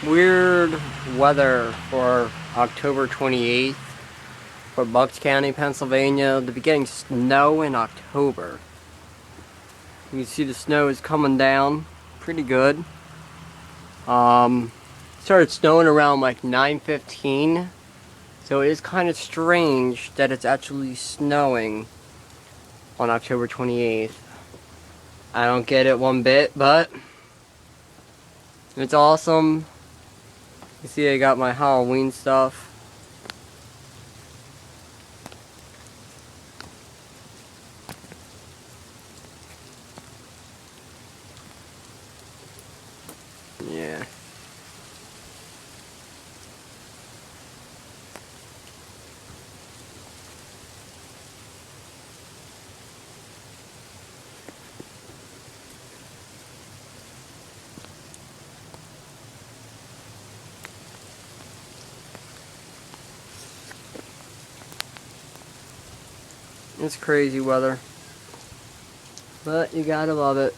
Weird weather for October 28th for Bucks County, Pennsylvania. They'll be getting snow in October. You can see the snow is coming down pretty good. Started snowing around like 9:15, so it is kind of strange that it's actually snowing on October 28th. I don't get it one bit, but it's awesome. You see I got my Halloween stuff. Yeah. It's crazy weather, but you gotta love it.